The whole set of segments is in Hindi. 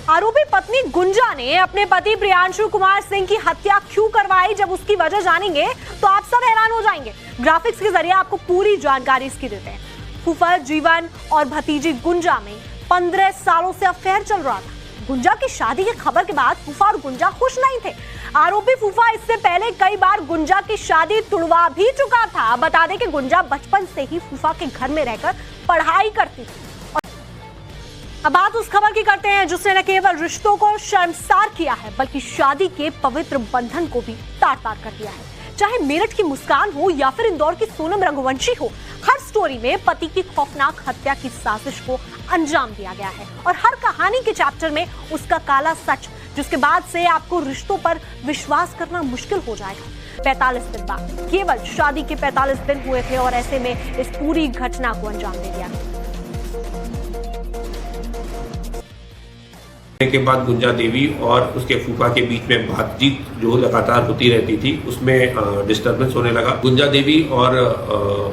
आरोपी पत्नी गुंजा ने अपने पति प्रियांशु कुमार सिंह की हत्या क्यों करवाई, जब उसकी वजह जानेंगे तो आप सब हैरान हो जाएंगे। ग्राफिक्स के जरिए आपको पूरी जानकारी इसकी देते हैं। फूफा जीवन और भतीजी गुंजा में 15 सालों से अफेयर चल रहा था। गुंजा की शादी की खबर के बाद फूफा और गुंजा खुश नहीं थे। आरोपी फूफा इससे पहले कई बार गुंजा की शादी तुड़वा भी चुका था। बता दें कि गुंजा बचपन से ही फूफा के घर में रहकर पढ़ाई करती थी। अब बात उस खबर की करते हैं जिसने न केवल रिश्तों को शर्मसार किया है बल्कि शादी के पवित्र बंधन को भी तार-तार कर दिया है। चाहे मेरठ की मुस्कान हो या फिर इंदौर की सोनम रघुवंशी हो, हर स्टोरी में पति की खौफनाक हत्या की साजिश को अंजाम दिया गया है और हर कहानी के चैप्टर में उसका काला सच, जिसके बाद से आपको रिश्तों पर विश्वास करना मुश्किल हो जाएगा। 45 दिन बाद, केवल शादी के 45 दिन हुए थे और ऐसे में इस पूरी घटना को अंजाम दे दिया। के बाद गुंजा देवी और उसके फूफा के बीच में बातचीत जो लगातार होती रहती थी, उसमें डिस्टर्बेंस होने लगा। गुंजा देवी और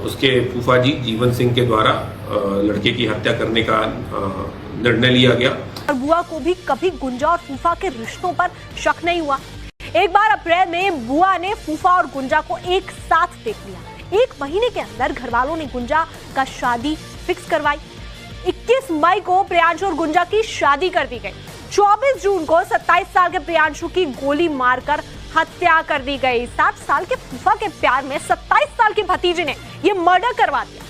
उसके फूफा जी जीवन सिंह के द्वारा लड़के की हत्या करने का निर्णय लिया गया और बुआ को भी कभी गुंजा और फूफा के रिश्तों पर शक नहीं हुआ। एक बार अप्रैल में बुआ ने फूफा और गुंजा को एक साथ देख लिया। 1 महीने के अंदर घर वालों ने गुंजा का शादी फिक्स करवाई। 21 मई को प्रियांशु और गुंजा की शादी कर दी गई। 24 जून को 27 साल के प्रियांशु की गोली मारकर हत्या कर दी गई। 60 साल के फूफा के प्यार में 27 साल की भतीजी ने यह मर्डर करवा दिया।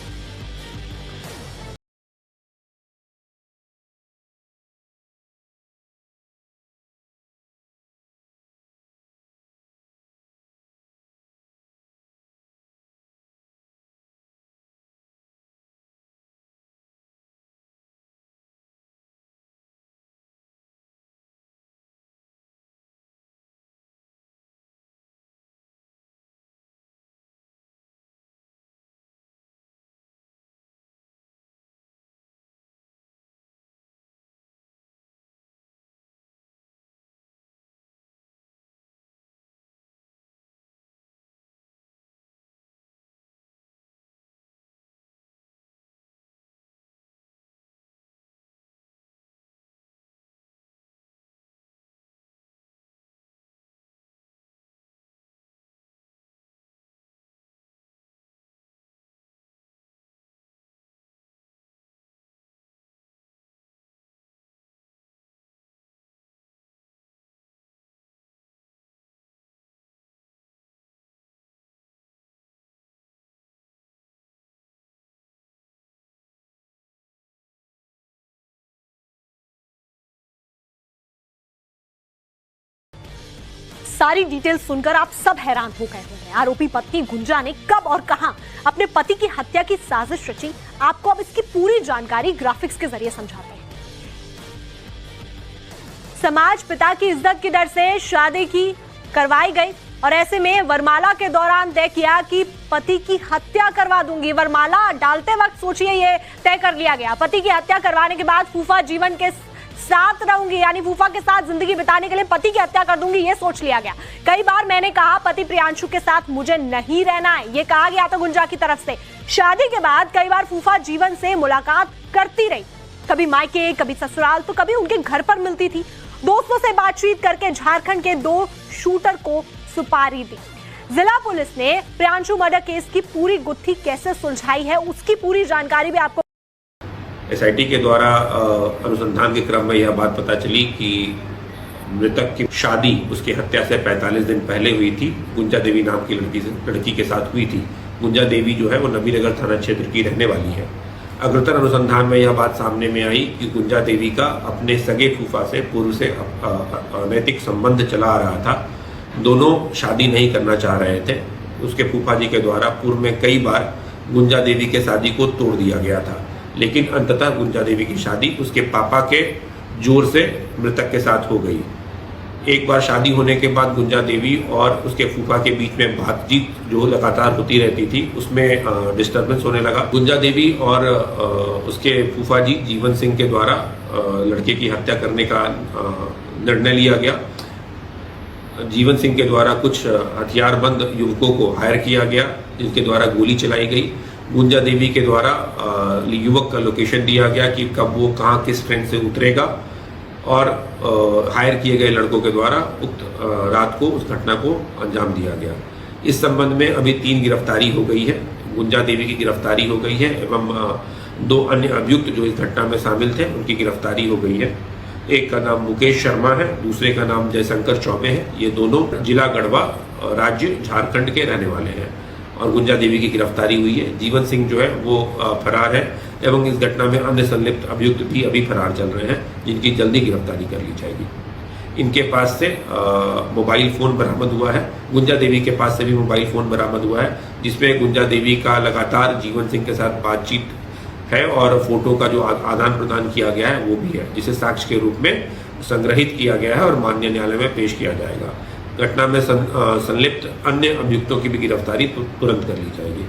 सारी डिटेल सुनकर आप सब हैरान हो गए होंगे। आरोपी पत्नी गुंजा ने कब और कहां अपने पति की हत्या की साजिश रची, आपको अब इसकी पूरी जानकारी ग्राफिक्स के जरिए समझाते हैं। समाज पिता की इज्जत के डर से शादी की करवाई गई और ऐसे में वरमाला के दौरान तय किया कि पति की हत्या करवा दूंगी। वरमाला डालते वक्त सोचिए ये तय कर लिया गया। पति की हत्या करवाने के बाद फूफा जीवन के साथ रहूंगी, यानी फूफा के साथ जिंदगी बिताने के लिए पति की हत्या कर दूंगी, ये सोच लिया गया। कई बार मैंने कहा पति प्रियांशु के साथ मुझे नहीं रहना है, ये कहा गया था गुंजा की तरफ से। शादी के बाद कई बार फूफा जीवन से मुलाकात करती रही, कभी मायके कभी ससुराल, तो कभी उनके घर पर मिलती थी। दोस्तों से बातचीत करके झारखंड के 2 शूटर को सुपारी दी। जिला पुलिस ने प्रियांशु मर्डर केस की पूरी गुत्थी कैसे सुलझाई है, उसकी पूरी जानकारी भी आपको एसआईटी के द्वारा अनुसंधान के क्रम में यह बात पता चली कि मृतक की शादी उसकी हत्या से 45 दिन पहले हुई थी। गुंजा देवी नाम की लड़की के साथ हुई थी। गुंजा देवी जो है वो नबीनगर थाना क्षेत्र की रहने वाली है। अग्रतर अनुसंधान में यह बात सामने में आई कि गुंजा देवी का अपने सगे फूफा से पूर्व से अनैतिक संबंध चला आ रहा था। दोनों शादी नहीं करना चाह रहे थे। उसके फूफा जी के द्वारा पूर्व में कई बार गुंजा देवी के शादी को तोड़ दिया गया था, लेकिन अंततः गुंजा देवी की शादी उसके पापा के जोर से मृतक के साथ हो गई। एक बार शादी होने के बाद गुंजा देवी और उसके फूफा के बीच में बातचीत जो लगातार होती रहती थी, उसमें डिस्टर्बेंस होने लगा। गुंजा देवी और उसके फूफा जी जीवन सिंह के द्वारा लड़के की हत्या करने का निर्णय लिया गया। जीवन सिंह के द्वारा कुछ हथियारबंद युवकों को हायर किया गया, जिनके द्वारा गोली चलाई गई। गुंजा देवी के द्वारा युवक का लोकेशन दिया गया कि कब वो कहाँ किस ट्रेन से उतरेगा और हायर किए गए लड़कों के द्वारा उक्त रात को उस घटना को अंजाम दिया गया। इस संबंध में अभी 3 गिरफ्तारी हो गई है। गुंजा देवी की गिरफ्तारी हो गई है एवं 2 अन्य अभियुक्त जो इस घटना में शामिल थे उनकी गिरफ्तारी हो गई है। एक का नाम मुकेश शर्मा है, दूसरे का नाम जयशंकर चौबे है। ये दोनों जिला गढ़वा राज्य झारखंड के रहने वाले हैं और गुंजा देवी की गिरफ्तारी हुई है। जीवन सिंह जो है वो फरार है एवं इस घटना में अन्य संलिप्त अभियुक्त भी अभी फरार चल रहे हैं, जिनकी जल्दी गिरफ्तारी कर ली जाएगी। इनके पास से मोबाइल फ़ोन बरामद हुआ है। गुंजा देवी के पास से भी मोबाइल फ़ोन बरामद हुआ है, जिसमें गुंजा देवी का लगातार जीवन सिंह के साथ बातचीत है और फोटो का जो आदान प्रदान किया गया है वो भी है, जिसे साक्ष्य के रूप में संग्रहित किया गया है और माननीय न्यायालय में पेश किया जाएगा। घटना में संलिप्त अन्य अभियुक्तों की भी गिरफ्तारी तुरंत कर ली जाएगी।